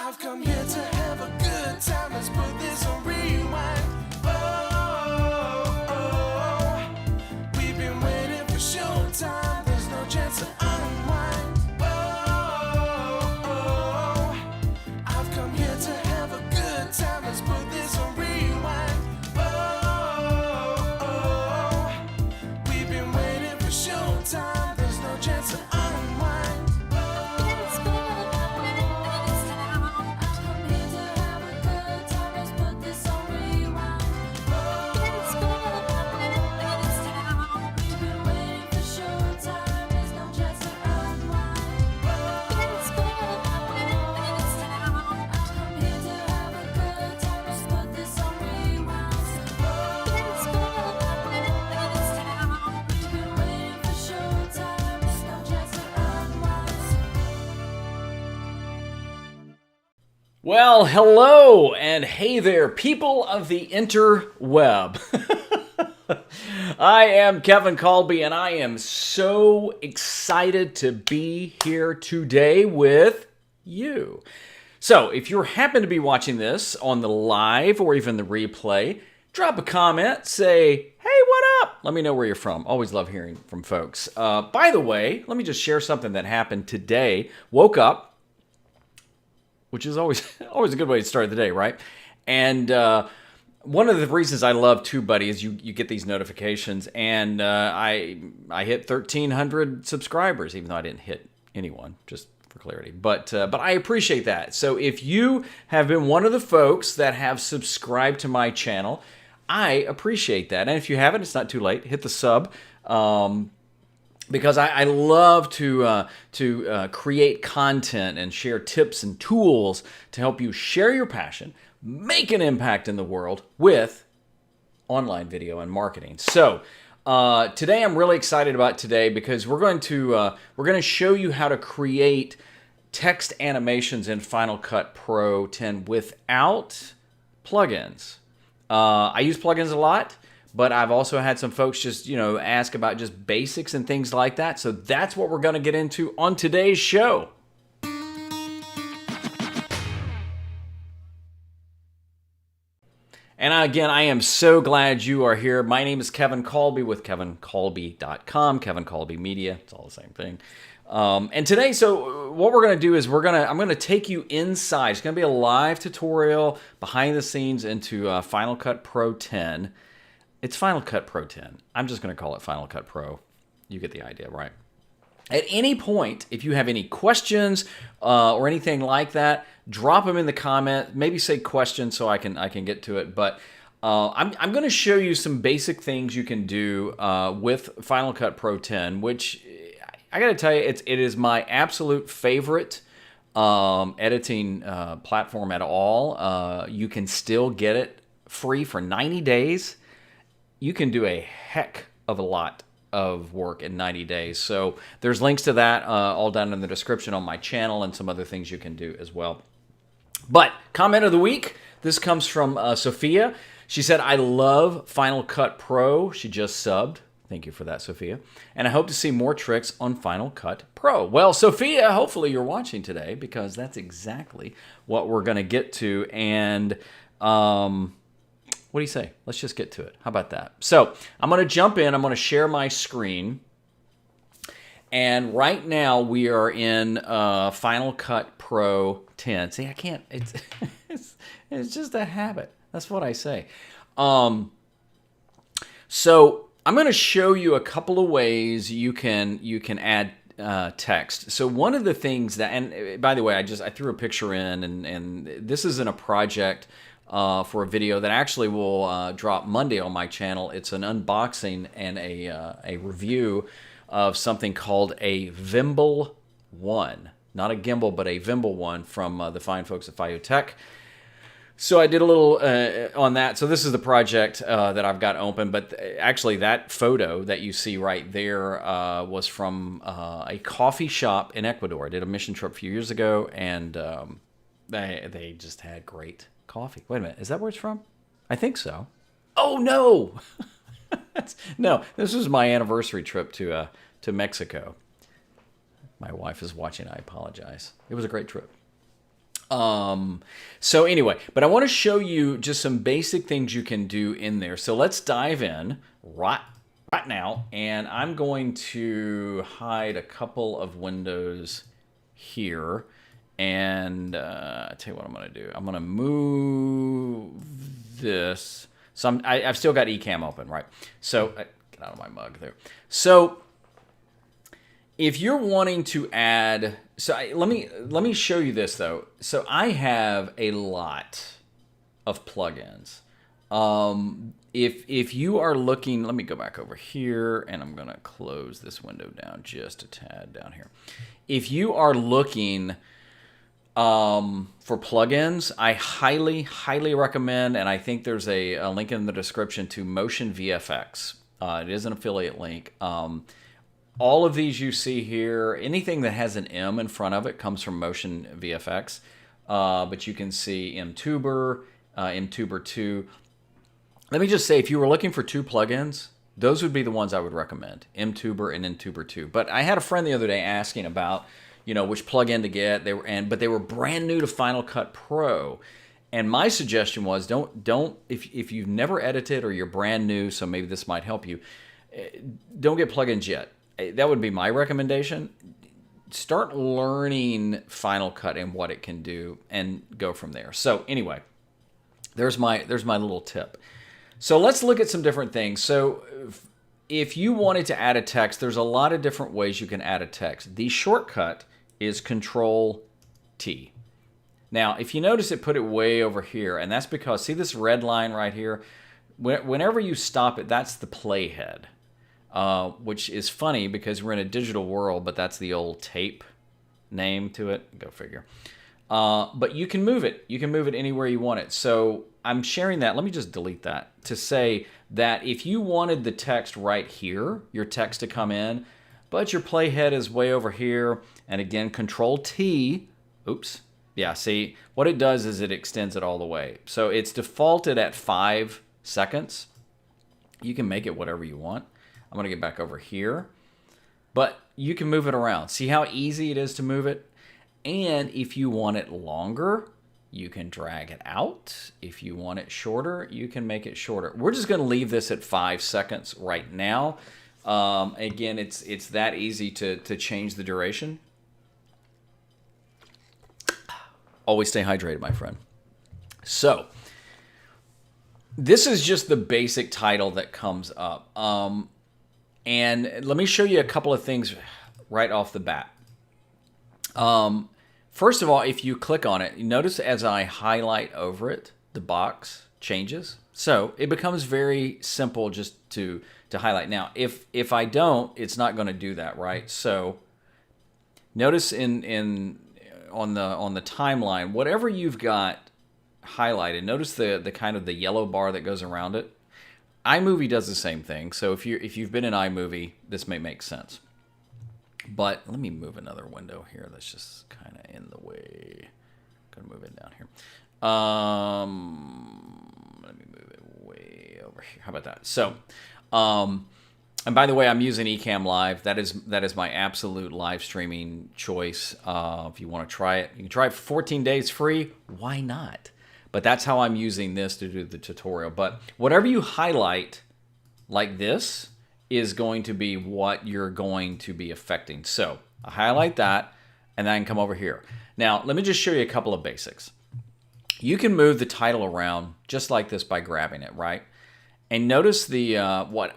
I've come here to have a good time. Let's put this on rewind. Oh, we've been waiting for showtime. There's no chance to unwind. Oh, I've come here to have a good time. Let's put this on rewind. Oh, we've been waiting for showtime. There's no chance to unwind. Well, hello and hey there, people of the interweb. I am Kevin Kolbe, and I am so excited to be here today with you. So, if you happen to be watching this on the live or even the replay, drop a comment, say, hey, what up? Let me know where you're from. Always love hearing from folks. By the way, let me just share something that happened today. Woke up, which is always a good way to start the day, right? And one of the reasons I love TubeBuddy is you get these notifications, and I hit 1,300 subscribers, even though I didn't hit anyone, just for clarity. But I appreciate that. So if you have been one of the folks that have subscribed to my channel, I appreciate that. And if you haven't, it's not too late. Hit the sub. Because I love to create content and share tips and tools to help you share your passion, make an impact in the world with online video and marketing. So today I'm really excited about today because we're going to show you how to create text animations in Final Cut Pro 10 without plugins. I use plugins a lot. But I've also had some folks just, ask about just basics and things like that. So that's what we're going to get into on today's show. And again, I am so glad you are here. My name is Kevin Kolbe with KevinKolbe.com, Kevin Kolbe Media. It's all the same thing. And today, so what we're going to do is I'm going to take you inside. It's going to be a live tutorial behind the scenes into Final Cut Pro 10. It's Final Cut Pro 10. I'm just going to call it Final Cut Pro. You get the idea, right? At any point, if you have any questions or anything like that, drop them in the comment. Maybe say questions so I can get to it. But I'm going to show you some basic things you can do with Final Cut Pro 10, which I got to tell you, it is my absolute favorite editing platform at all. You can still get it free for 90 days. You can do a heck of a lot of work in 90 days. So there's links to that all down in the description on my channel and some other things you can do as well. But comment of the week, this comes from Sophia. She said, I love Final Cut Pro. She just subbed. Thank you for that, Sophia. And I hope to see more tricks on Final Cut Pro. Well, Sophia, hopefully you're watching today because that's exactly what we're going to get to. And what do you say? Let's just get to it. How about that? So I'm going to jump in. I'm going to share my screen. And right now we are in Final Cut Pro 10. See, I can't. It's just a habit. That's what I say. So I'm going to show you a couple of ways you can add text. So one of the things that, and by the way, I threw a picture in, and this isn't a project for a video that actually will drop Monday on my channel. It's an unboxing and a review of something called a Vimble 1. Not a gimbal, but a Vimble 1 from the fine folks at Tech. So I did a little on that. So this is the project that I've got open, but actually that photo that you see right there was from a coffee shop in Ecuador. I did a mission trip a few years ago, and they just had great coffee. Wait a minute, is that where it's from? I think so. Oh no, no, this was my anniversary trip to Mexico. My wife is watching. I apologize. It was a great trip. So anyway, but I want to show you just some basic things you can do in there. So let's dive in right now, and I'm going to hide a couple of windows here, and I'll tell you what I'm going to do. I'm going to move this. So I've still got Ecamm open, right? So get out of my mug there. So if you're wanting to add, let me show you this though. So I have a lot of plugins. If you are looking, let me go back over here, and I'm gonna close this window down just a tad down here. If you are looking for plugins, I highly recommend, and I think there's a link in the description to Motion VFX. It is an affiliate link. All of these you see here, anything that has an M in front of it comes from Motion VFX. But you can see MTuber, MTuber 2. Let me just say, if you were looking for 2 plugins, those would be the ones I would recommend, MTuber and MTuber 2. But I had a friend the other day asking about, which plugin to get. But they were brand new to Final Cut Pro. And my suggestion was, if you've never edited or you're brand new, so maybe this might help you, don't get plugins yet. That would be my recommendation. Start learning Final Cut and what it can do, and go from there. So anyway, there's my little tip. So let's look at some different things. So if you wanted to add a text, there's a lot of different ways you can add a text. The shortcut is Control T. Now, if you notice, it put it way over here, and that's because, see this red line right here? Whenever you stop it, that's the playhead. Which is funny because we're in a digital world, but that's the old tape name to it. Go figure. But you can move it. You can move it anywhere you want it. So I'm sharing that. Let me just delete that to say that if you wanted the text right here, your text to come in, but your playhead is way over here, and again, Control T. Oops. Yeah, see, what it does is it extends it all the way. So it's defaulted at 5 seconds. You can make it whatever you want. I'm going to get back over here. But you can move it around. See how easy it is to move it? And if you want it longer, you can drag it out. If you want it shorter, you can make it shorter. We're just going to leave this at 5 seconds right now. Again, it's that easy to change the duration. Always stay hydrated, my friend. So this is just the basic title that comes up. And let me show you a couple of things right off the bat. First of all, if you click on it, you notice as I highlight over it, the box changes. So it becomes very simple just to highlight. Now, if I don't, it's not going to do that, right? So notice on the timeline, whatever you've got highlighted, notice the kind of the yellow bar that goes around it. iMovie does the same thing. So if you've been in iMovie, this may make sense. But let me move another window here that's just kind of in the way. I'm gonna move it down here. Let me move it way over here. How about that? So, and by the way, I'm using Ecamm Live. That is my absolute live streaming choice. If you want to try it, you can try it for 14 days free. Why not? But that's how I'm using this to do the tutorial. But whatever you highlight like this is going to be what you're going to be affecting. So I highlight that, and then I can come over here. Now, let me just show you a couple of basics. You can move the title around just like this by grabbing it, right? And notice the what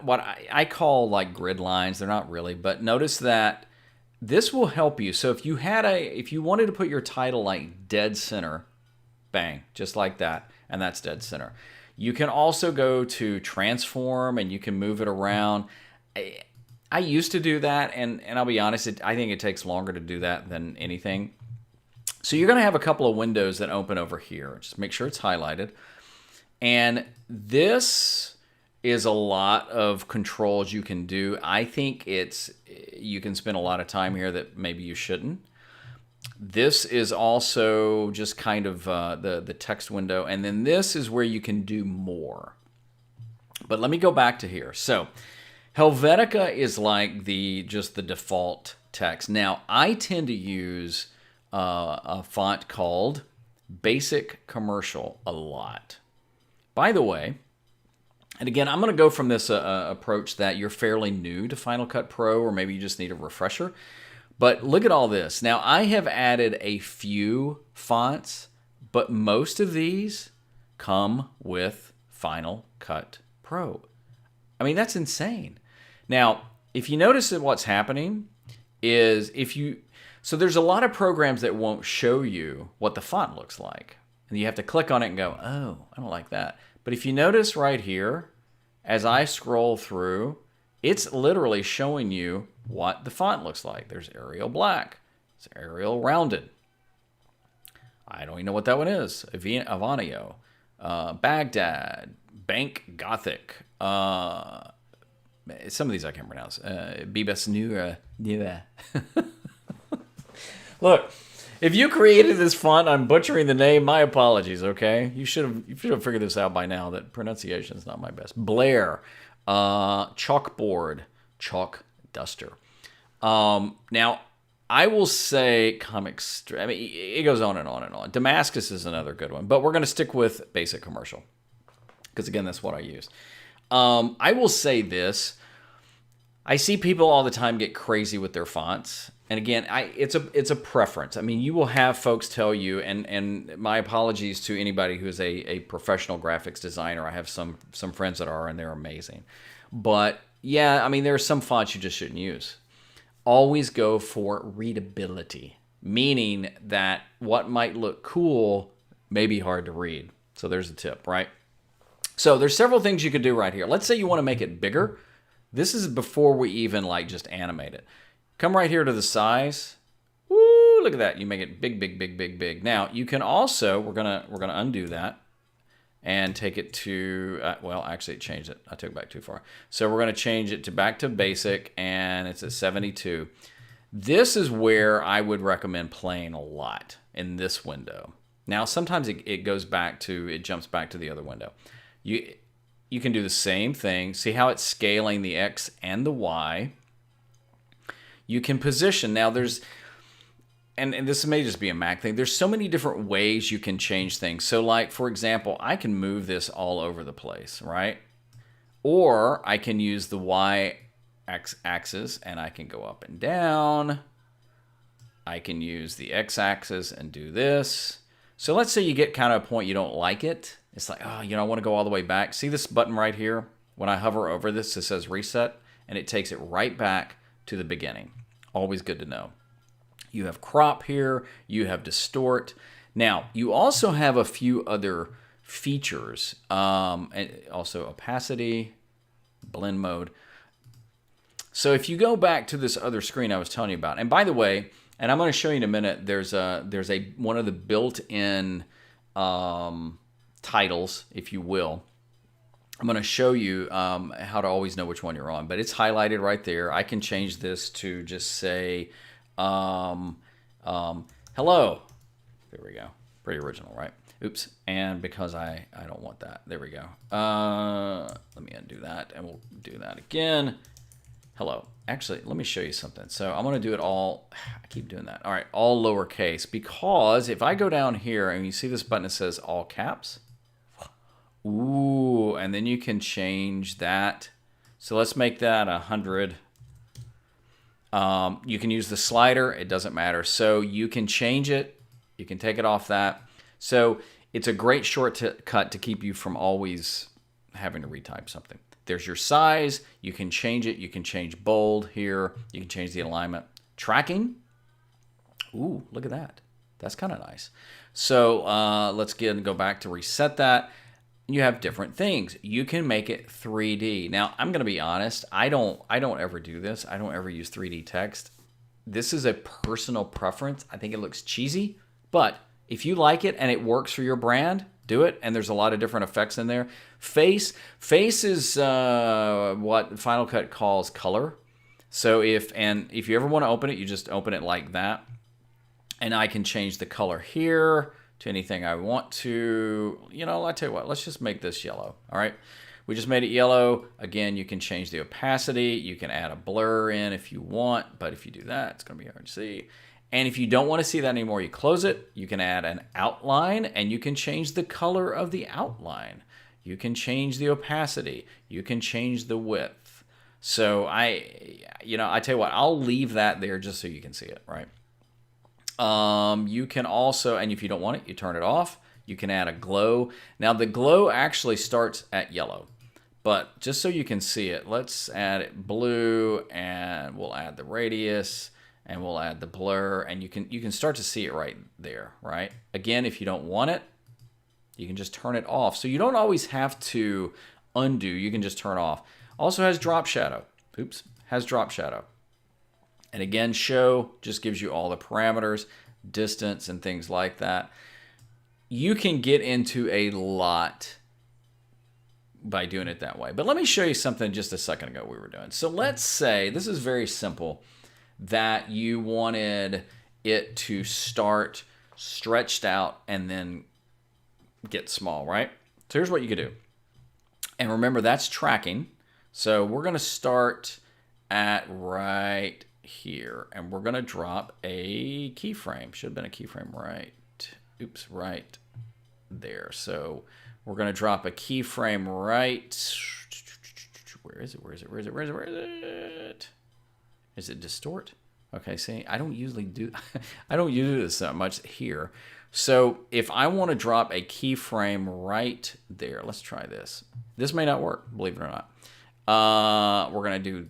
I call like grid lines. They're not really, but notice that this will help you. So if you wanted to put your title like dead center, bang, just like that, and that's dead center. You can also go to transform, and you can move it around. I used to do that, and I'll be honest, I think it takes longer to do that than anything. So you're going to have a couple of windows that open over here. Just make sure it's highlighted. And this is a lot of controls you can do. I think you can spend a lot of time here that maybe you shouldn't. This is also just kind of the text window. And then this is where you can do more. But let me go back to here. So Helvetica is like just the default text. Now, I tend to use a font called Basic Commercial a lot. By the way, and again, I'm going to go from this approach that you're fairly new to Final Cut Pro, or maybe you just need a refresher. But look at all this. Now, I have added a few fonts, but most of these come with Final Cut Pro. I mean, that's insane. Now, if you notice that what's happening is so there's a lot of programs that won't show you what the font looks like. And you have to click on it and go, oh, I don't like that. But if you notice right here, as I scroll through, it's literally showing you what the font looks like. There's Arial Black. It's Arial Rounded. I don't even know what that one is. Avanio. Baghdad. Bank Gothic. Some of these I can't pronounce. Bibas Nura. Look, if you created this font, I'm butchering the name. My apologies, okay? You should have figured this out by now that pronunciation is not my best. Blair, Chalkboard, Chalk Duster. Now, I will say I mean, it goes on and on and on. Damascus is another good one, but we're going to stick with Basic Commercial because, again, that's what I use. I will say this. I see people all the time get crazy with their fonts. And again, it's a preference. I mean, you will have folks tell you, and my apologies to anybody who is a professional graphics designer. I have some friends that are, and they're amazing. But yeah, I mean, there are some fonts you just shouldn't use. Always go for readability, meaning that what might look cool may be hard to read. So there's a tip, right? So there's several things you could do right here. Let's say you want to make it bigger. This is before we even just animate it. Come right here to the size. Woo, look at that. You make it big, big, big, big, big. Now, you can also, we're gonna undo that and take it to, well, actually it changed it. I took it back too far. So we're gonna change it back to basic, and it's at 72. This is where I would recommend playing a lot in this window. Now, sometimes it jumps back to the other window. You can do the same thing. See how it's scaling the X and the Y. You can position. Now and this may just be a Mac thing. There's so many different ways you can change things. So like, for example, I can move this all over the place, right? Or I can use the Y axis and I can go up and down. I can use the X axis and do this. So let's say you get kind of a point you don't like it. It's like, oh, I want to go all the way back. See this button right here? When I hover over this, it says reset, and it takes it right back to the beginning. Always good to know. You have crop here. You have distort. Now, you also have a few other features. And also opacity, blend mode. So if you go back to this other screen I was telling you about, and by the way, and I'm going to show you in a minute, there's one of the built-in titles, if you will. I'm going to show you how to always know which one you're on, but it's highlighted right there. I can change this to just say, hello. There we go. Pretty original, right? Oops. And because I don't want that. There we go. Let me undo that, and we'll do that again. Hello. Actually, let me show you something. So I'm going to do it all. I keep doing that. All right, all lowercase, because if I go down here and you see this button that says all caps. Ooh, and then you can change that. So let's make that 100. You can use the slider. It doesn't matter. So you can change it. You can take it off that. So it's a great shortcut to keep you from always having to retype something. There's your size. You can change it. You can change bold here. You can change the alignment. Tracking. Ooh, look at that. That's kind of nice. So let's go back to reset that. You have different things. You can make it 3D. Now, I'm going to be honest. I don't ever do this. I don't ever use 3D text. This is a personal preference. I think it looks cheesy, but if you like it and it works for your brand, do it. And there's a lot of different effects in there. Face is what Final Cut calls color. So if you ever want to open it, you just open it like that. And I can change the color here to anything I want to. I'll tell you what, let's just make this yellow. All right. We just made it yellow. Again, you can change the opacity. You can add a blur in if you want, but if you do that, it's going to be hard to see. And if you don't want to see that anymore, you close it. You can add an outline, and you can change the color of the outline. You can change the opacity. You can change the width. So I tell you what, I'll leave that there just so you can see it, right? You can also, and if you don't want it, you turn it off. You can add a glow. Now the glow actually starts at yellow, but just so you can see it, let's add it blue, and we'll add the radius, and we'll add the blur, and you can start to see it right there, right? Again, if you don't want it, you can just turn it off. So you don't always have to undo. You can just turn off. Also has drop shadow. Oops, has drop shadow. And again, show just gives you all the parameters, distance, and things like that. You can get into a lot by doing it that way. But let me show you something just a second ago we were doing. So let's say, this is very simple, that you wanted it to start stretched out and then get small, right? So here's what you could do. And remember, that's tracking. So we're going to start at right here, and we're going to drop a keyframe. Should have been a keyframe right. Oops, right there. So we're going to drop a keyframe right. Where is it? Where is it? Where is it? Where is it? Where is it? Is it distort? Okay, see, I don't usually do this that much here. So if I want to drop a keyframe right there, let's try this. This may not work, believe it or not. We're going to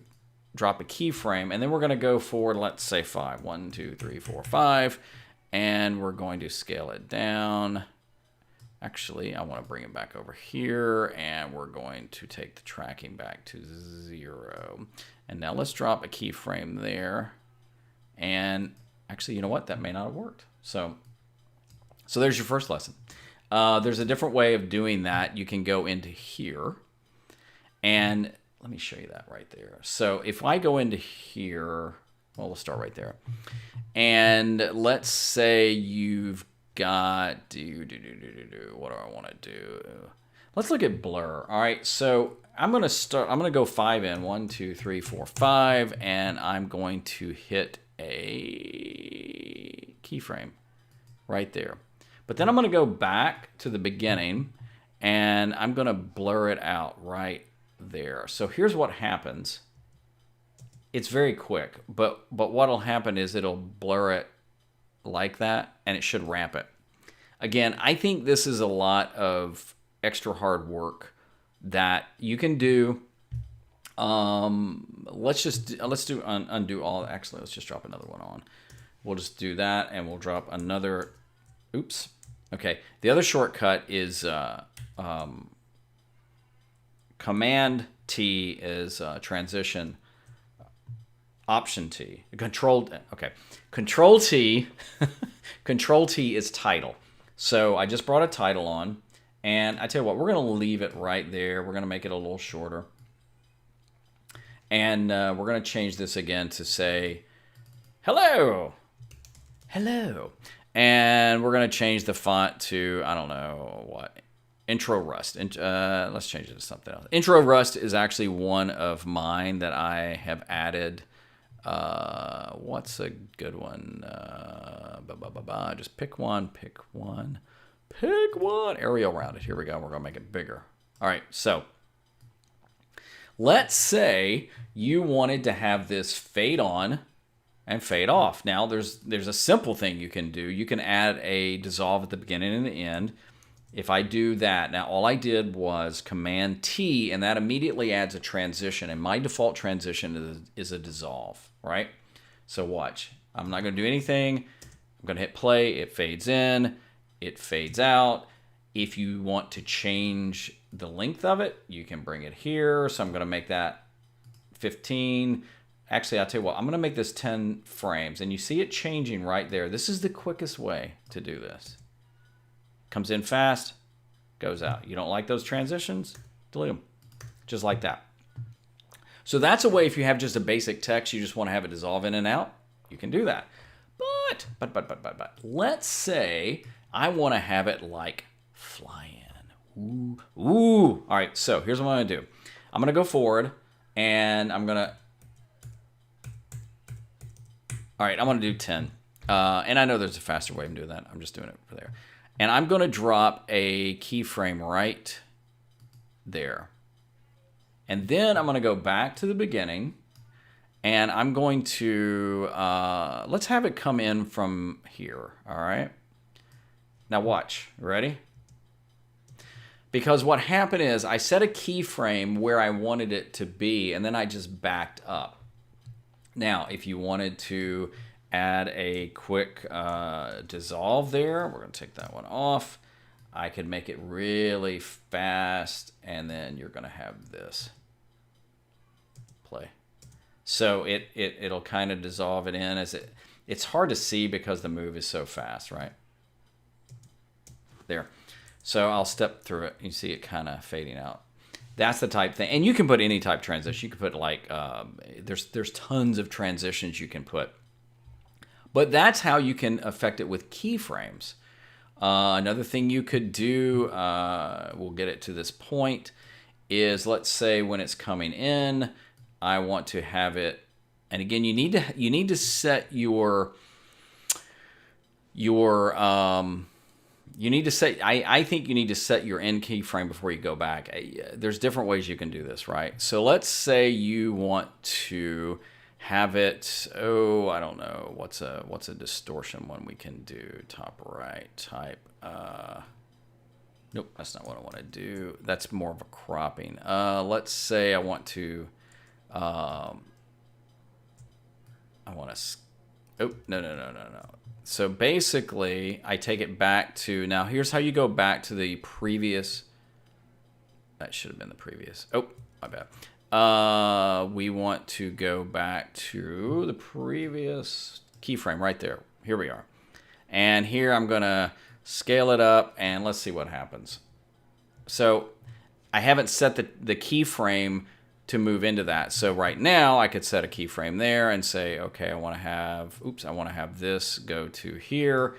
drop a keyframe, and then we're going to go for, let's say 5. 1, 2, 3, 4, 5. And we're going to scale it down. Actually, I want to bring it back over here, and we're going to take the tracking back to 0. And now let's drop a keyframe there. And actually, you know what? That may not have worked. So there's your first lesson. There's a different way of doing that. You can go into here, and let me show you that right there. So if I go into here, well, we'll start right there. And let's say you've got, what do I want to do? Let's look at blur. All right, so I'm going to go 5 in, 1, 2, 3, 4, 5, and I'm going to hit a keyframe right there. But then I'm going to go back to the beginning, and I'm going to blur it out right there. So here's what happens. It's very quick, but what'll happen is it'll blur it like that, and it should ramp it. Again, I think this is a lot of extra hard work that you can do. Let's undo all. Actually, let's just drop another one on. We'll just do that, and we'll drop another. Oops. Okay. The other shortcut is Command T is transition. Option T. Control T. Control T is title. So I just brought a title on, and I tell you what, we're going to leave it right there. We're going to make it a little shorter. And we're going to change this again to say, hello. Hello. And we're going to change the font to, I don't know what, Intro Rust. Let's change it to something else. Intro Rust is actually one of mine that I have added. What's a good one? Just pick one. Area around it. Here we go. We're going to make it bigger. All right, so let's say you wanted to have this fade on and fade off. Now, there's a simple thing you can do. You can add a dissolve at the beginning and the end. If I do that, now all I did was Command T, and that immediately adds a transition, and my default transition is a dissolve, right? So watch. I'm not going to do anything. I'm going to hit play. It fades in. It fades out. If you want to change the length of it, you can bring it here. So I'm going to make that 15. Actually, I'll tell you what. I'm going to make this 10 frames, and you see it changing right there. This is the quickest way to do this. Comes in fast, goes out. You don't like those transitions? Delete them. Just like that. So that's a way if you have just a basic text, you just want to have it dissolve in and out, you can do that. But let's say I want to have it like fly in. Ooh. All right, so here's what I'm going to do. I'm going to go forward, and I'm going to... All right, I'm going to do 10. And I know there's a faster way of doing that. I'm just doing it for there. And I'm going to drop a keyframe right there. And then I'm going to go back to the beginning. And I'm going to, let's have it come in from here. All right. Now watch. Ready? Because what happened is I set a keyframe where I wanted it to be, and then I just backed up. Now, if you wanted to add a quick dissolve there, we're going to take that one off. I could make it really fast, and then you're going to have this play. So it'll kind of dissolve it in as it's hard to see because the move is so fast, right? There. So I'll step through it. You see it kind of fading out. That's the type thing. And you can put any type transition. You can put like, there's tons of transitions you can put. But that's how you can affect it with keyframes. Another thing you could do, we'll get it to this point, is let's say when it's coming in, I want to have it, and again, you need to set I think you need to set your end keyframe before you go back. There's different ways you can do this, right? So let's say you want to have it, I don't know, what's a distortion one we can do? Top right type. Nope, that's not what I want to do. That's more of a cropping. Let's say I want to, no. So basically, I take it back to, now here's how you go back to the previous, that should have been the previous, my bad. We want to go back to the previous keyframe right there. Here we are. And here I'm going to scale it up, and let's see what happens. So I haven't set the keyframe to move into that. So right now I could set a keyframe there and say, okay, I want to have this go to here,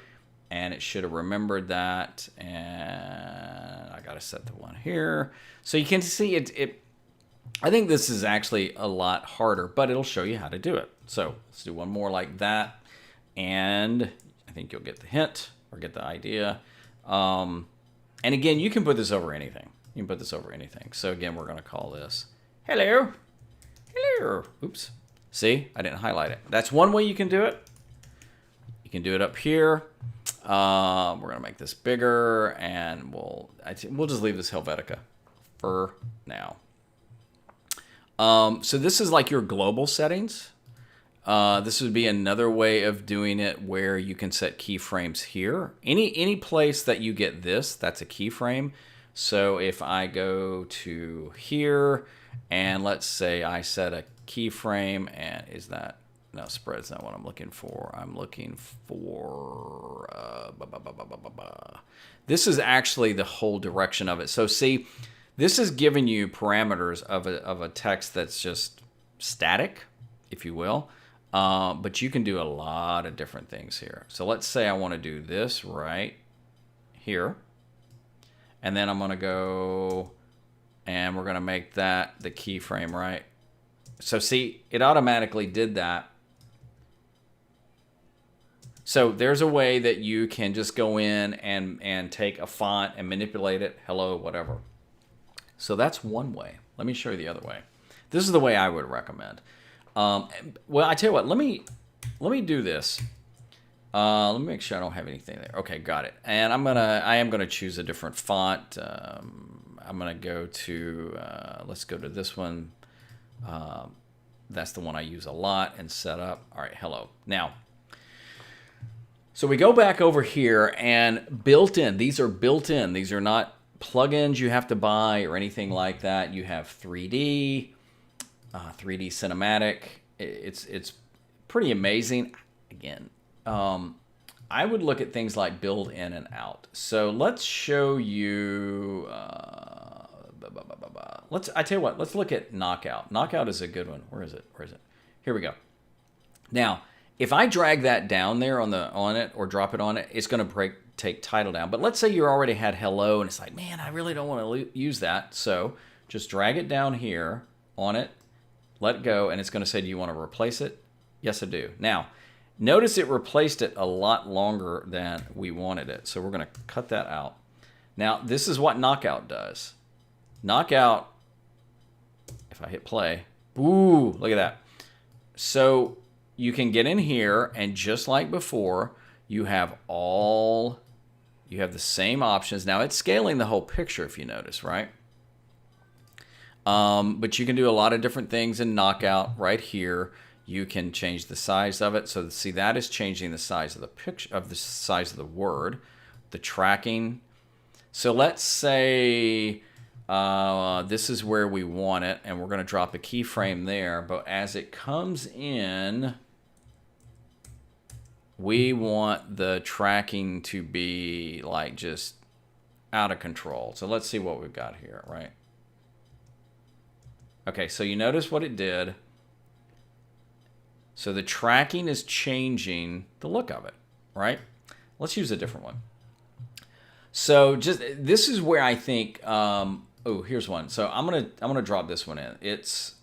and it should have remembered that. And I got to set the one here. So you can see it. I think this is actually a lot harder, but it'll show you how to do it. So let's do one more like that. And I think you'll get the hint or get the idea. And again, you can put this over anything. You can put this over anything. So again, we're going to call this hello. Hello. Oops. See, I didn't highlight it. That's one way you can do it. You can do it up here. We're going to make this bigger, and we'll just leave this Helvetica for now. So this is like your global settings. This would be another way of doing it where you can set keyframes here. Any place that you get this, that's a keyframe. So if I go to here, and let's say I set a keyframe, and no, spread's not what I'm looking for. I'm looking for, this is actually the whole direction of it. So see, this is giving you parameters of a text that's just static, if you will. But you can do a lot of different things here. So let's say I want to do this right here. And then I'm going to go, and we're going to make that the keyframe, right? So see, it automatically did that. So there's a way that you can just go in and take a font and manipulate it. Hello, whatever. So that's one way. Let me show you the other way. This is the way I would recommend. Well, I tell you what, let me do this. Let me make sure I don't have anything there. Okay, got it. And I am gonna choose a different font. I'm gonna go to, let's go to this one. That's the one I use a lot and set up. All right, hello. Now, so we go back over here, and built in, these are built in. These are not plugins you have to buy or anything like that. You have 3D cinematic. It's pretty amazing. Again, I would look at things like build in and out. So let's show you, I tell you what, let's look at knockout. Knockout is a good one. Where is it? Here we go. Now, if I drag that down there on it or drop it on it, it's going to take title down. But let's say you already had hello, and it's like, man, I really don't want to use that. So just drag it down here on it, let go, and it's going to say, do you want to replace it? Yes, I do. Now, Notice it replaced it a lot longer than we wanted it. So we're going to cut that out. Now, this is what knockout does. Knockout, if I hit play, ooh, look at that. So you can get in here, and just like before, you have the same options. Now, it's scaling the whole picture, if you notice, right? But you can do a lot of different things in knockout right here. You can change the size of it. So see, that is changing the size of the picture, of the size of the word, the tracking. So let's say this is where we want it, and we're going to drop a keyframe there. But as it comes in, we want the tracking to be like just out of control. So let's see what we've got here, right? Okay, so you notice what it did. So the tracking is changing the look of it, right? Let's use a different one. So just this is where I think. Oh, here's one. So I'm gonna drop this one in. It's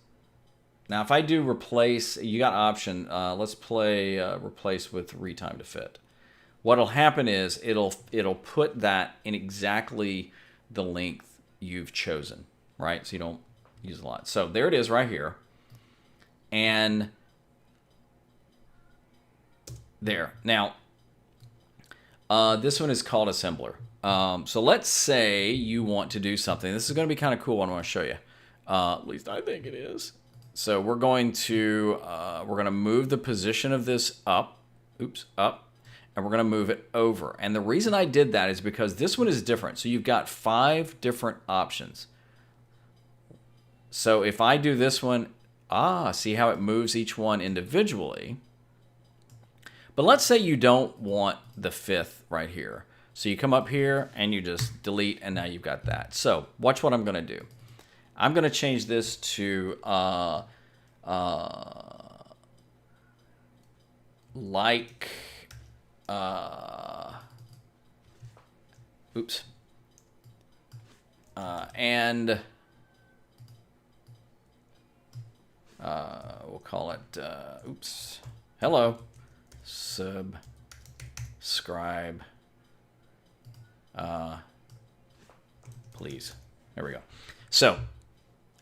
now if I do replace, you got option. Let's play replace with retime to fit. What'll happen is it'll put that in exactly the length you've chosen, right? So you don't use a lot. So there it is right here, and there. Now, this one is called assembler. So let's say you want to do something. This is going to be kind of cool. I want to show you. At least I think it is. So we're going to move the position of this up. Oops, up. And we're going to move it over. And the reason I did that is because this one is different. So you've got 5 different options. So if I do this one, see how it moves each one individually. But let's say you don't want the 5th right here. So you come up here and you just delete, and now you've got that. So watch what I'm going to do. I'm going to change this to like, oops. And we'll call it, oops, hello, subscribe, please. There we go. So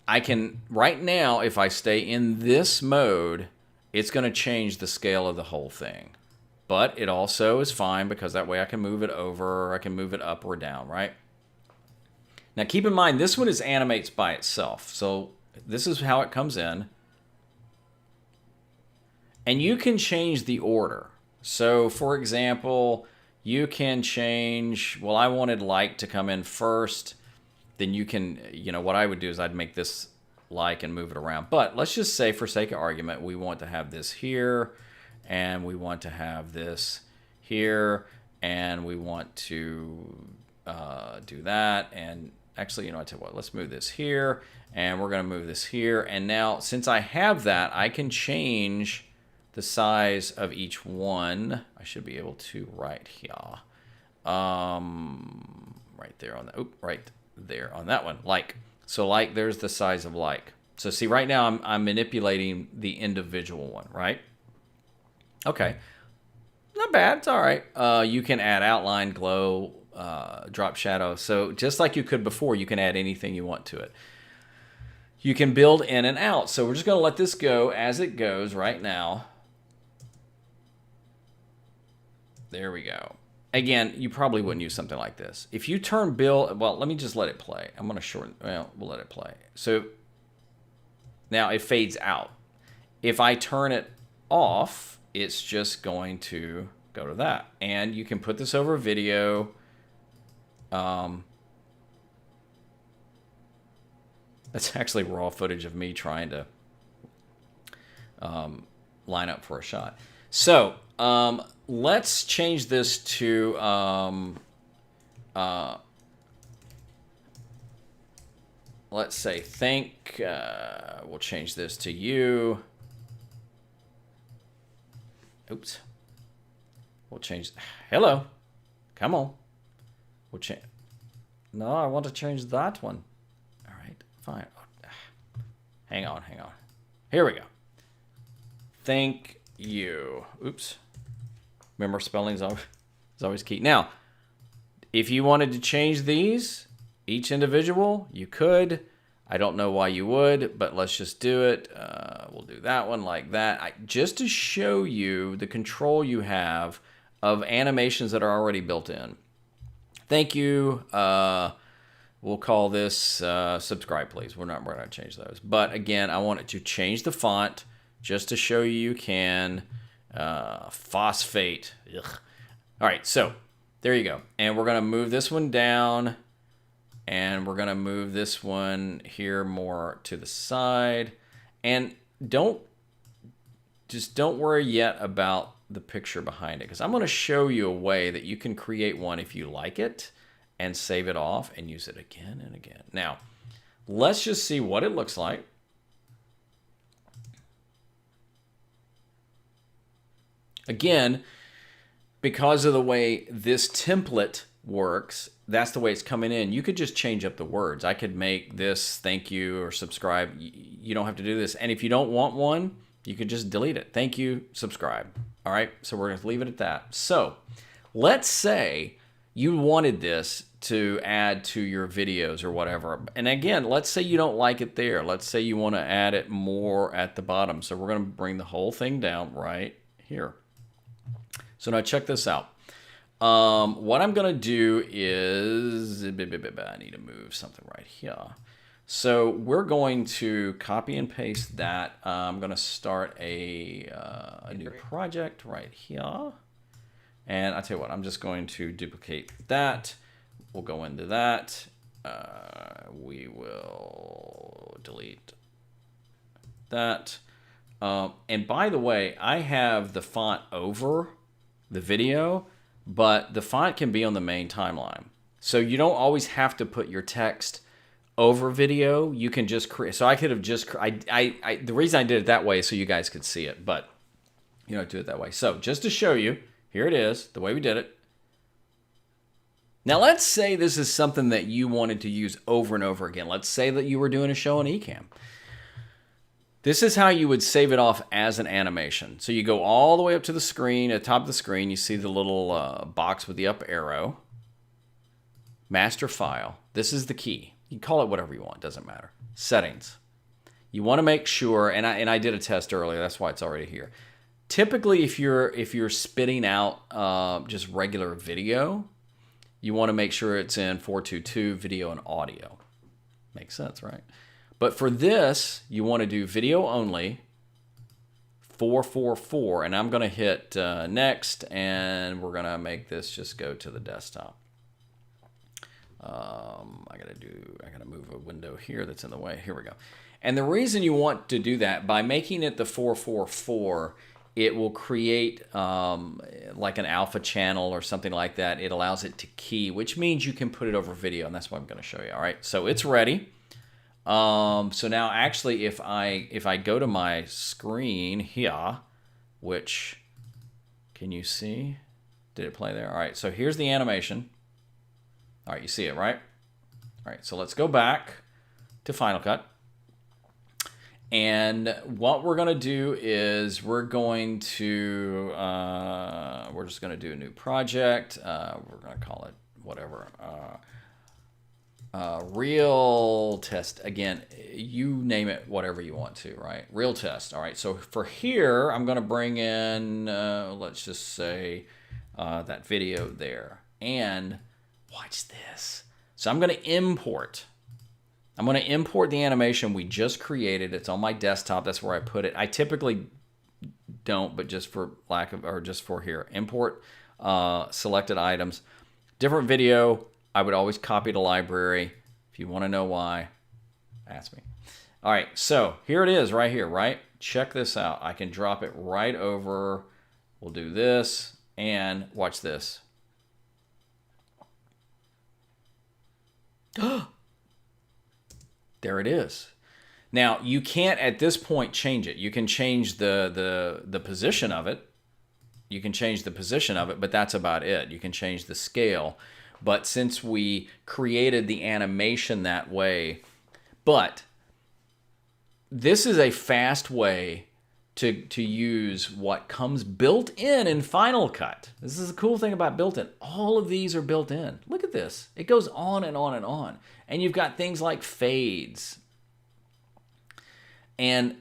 I can, right now, if I stay in this mode, it's going to change the scale of the whole thing. But it also is fine because that way I can move it over, or I can move it up or down, right? Now keep in mind, this one is animates by itself. So this is how it comes in. And you can change the order. So for example, you can change, well, I wanted like to come in first. Then you can, what I would do is I'd make this like and move it around. But let's just say, for sake of argument, we want to have this here, and we want to have this here, and we want to do that. And actually, I tell you what, let's move this here, and we're going to move this here. And now, since I have that, I can change the size of each one. I should be able to right here. Right there on the, right there on that one. Like, so like there's the size of like. So see, right now I'm manipulating the individual one, right? Okay. Not bad. It's all right. You can add outline, glow, drop shadow. So just like you could before, you can add anything you want to it. You can build in and out. So we're just going to let this go as it goes right now. There we go. Again, you probably wouldn't use something like this. If you turn build, well, let me just let it play. I'm going to shorten, well, we'll let it play. So now it fades out. If I turn it off, it's just going to go to that. And you can put this over video. That's actually raw footage of me trying to line up for a shot. So let's change this to let's say think. We'll change this to you. Oops. We'll change. Hello. Come on. We'll change. No, I want to change that one. All right. Fine. Hang on. Here we go. Think you. Oops. Remember, spelling is always key. Now, if you wanted to change these, each individual, you could. I don't know why you would, but let's just do it. We'll do that one like that. Just to show you the control you have of animations that are already built in. Thank you. We'll call this subscribe, please. We're not going to change those. But again, I wanted to change the font just to show you can. Phosphate. Ugh. All right, so there you go. And we're going to move this one down. And we're going to move this one here more to the side. And don't worry yet about the picture behind it, because I'm going to show you a way that you can create one if you like it and save it off and use it again and again. Now, let's just see what it looks like. Again, because of the way this template works, that's the way it's coming in. You could just change up the words. I could make this thank you or subscribe. You don't have to do this. And if you don't want one, you could just delete it. Thank you, subscribe. All right, so we're going to leave it at that. So let's say you wanted this to add to your videos or whatever. And again, let's say you don't like it there. Let's say you want to add it more at the bottom. So we're going to bring the whole thing down right here. So now check this out. What I'm going to do is, I need to move something right here. So we're going to copy and paste that. I'm going to start a new project right here. And I tell you what, I'm just going to duplicate that. We'll go into that. We will delete that. And by the way, I have the font over the video, but the font can be on the main timeline. So you don't always have to put your text over video. You can just create. So I could have just, the reason I did it that way is so you guys could see it, but you don't do it that way. So just to show you, here it is, the way we did it. Now let's say this is something that you wanted to use over and over again. Let's say that you were doing a show on Ecamm. This is how you would save it off as an animation. So you go all the way up to the screen. At the top of the screen, you see the little box with the up arrow. Master file. This is the key. You can call it whatever you want. Doesn't matter. Settings. You want to make sure, and I did a test earlier. That's why it's already here. Typically, if you're spitting out just regular video, you want to make sure it's in 422 video and audio. Makes sense, right? But for this, you want to do video only, 444, and I'm going to hit next, and we're going to make this just go to the desktop. I got to move a window here that's in the way. Here we go. And the reason you want to do that, by making it the 444, it will create like an alpha channel or something like that. It allows it to key, which means you can put it over video, and that's what I'm going to show you. All right, so it's ready. So now actually if I go to my screen here, which, can you see? Did it play there? All right, so here's the animation. All right, you see it, right? All right, so let's go back to Final Cut. And what we're going to do is we're just going to do a new project. We're going to call it whatever. Real test. Again, you name it whatever you want to, right? Real test. All right, so for here, I'm going to bring in, let's just say, that video there. And watch this. So I'm going to import. I'm going to import the animation we just created. It's on my desktop. That's where I put it. I typically don't, but just for lack of, or just for here. Import selected items. Different video. I would always copy to library. If you want to know why, ask me. All right, so here it is right here, right? Check this out. I can drop it right over. We'll do this, and watch this. There it is. Now, you can't at this point change it. You can change the position of it. You can change the position of it, but that's about it. You can change the scale. But since we created the animation that way, but this is a fast way to use what comes built in Final Cut. This is the cool thing about built-in. All of these are built in. Look at this. It goes on and on and on. And you've got things like fades. And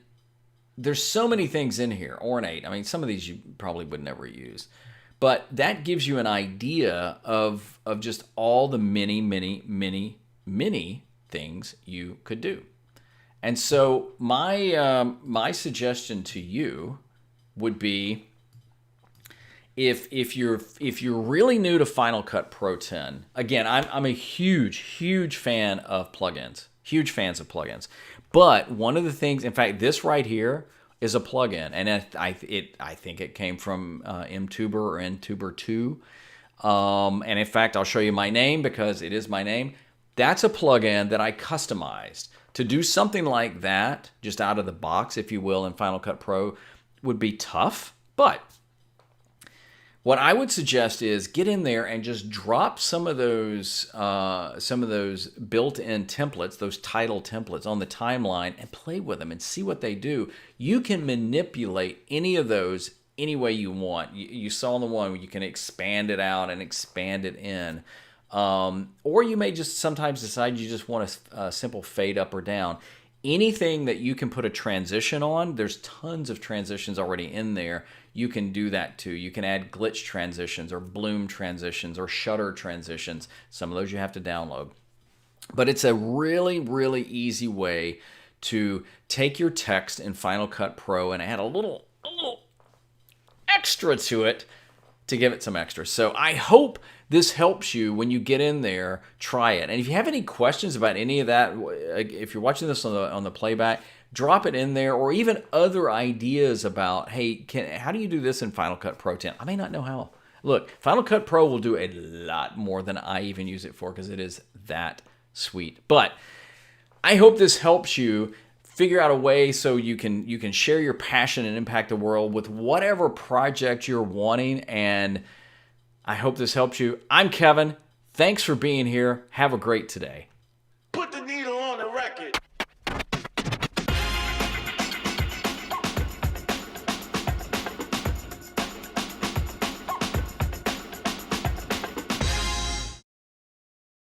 there's so many things in here. Ornate. I mean, some of these you probably would never use. But that gives you an idea of just all the many things you could do. And so my suggestion to you would be, if you're really new to Final Cut Pro 10, again, I'm a huge fan of plugins. Huge fans of plugins. But one of the things, in fact, this right here is a plugin, and I think it came from mTuber or nTuber 2. And in fact, I'll show you my name because it is my name. That's a plugin that I customized to do something like that, just out of the box, if you will, in Final Cut Pro would be tough. But what I would suggest is get in there and just drop some of those built-in templates, those title templates on the timeline, and play with them and see what they do. You can manipulate any of those any way you want. You saw the one where you can expand it out and expand it in. Or you may just sometimes decide you just want a simple fade up or down. Anything that you can put a transition on, there's tons of transitions already in there. You can do that too. You can add glitch transitions or bloom transitions or shutter transitions. Some of those you have to download. But it's a really easy way to take your text in Final Cut Pro and add a little extra to it to give it some extra. So I hope this helps you when you get in there. Try it. And if you have any questions about any of that, if you're watching this on the playback, drop it in there, or even other ideas about, hey, how do you do this in Final Cut Pro 10? I may not know how. Look, Final Cut Pro will do a lot more than I even use it for because it is that sweet. But I hope this helps you figure out a way so you can share your passion and impact the world with whatever project you're wanting. And I hope this helps you. I'm Kevin. Thanks for being here. Have a great day.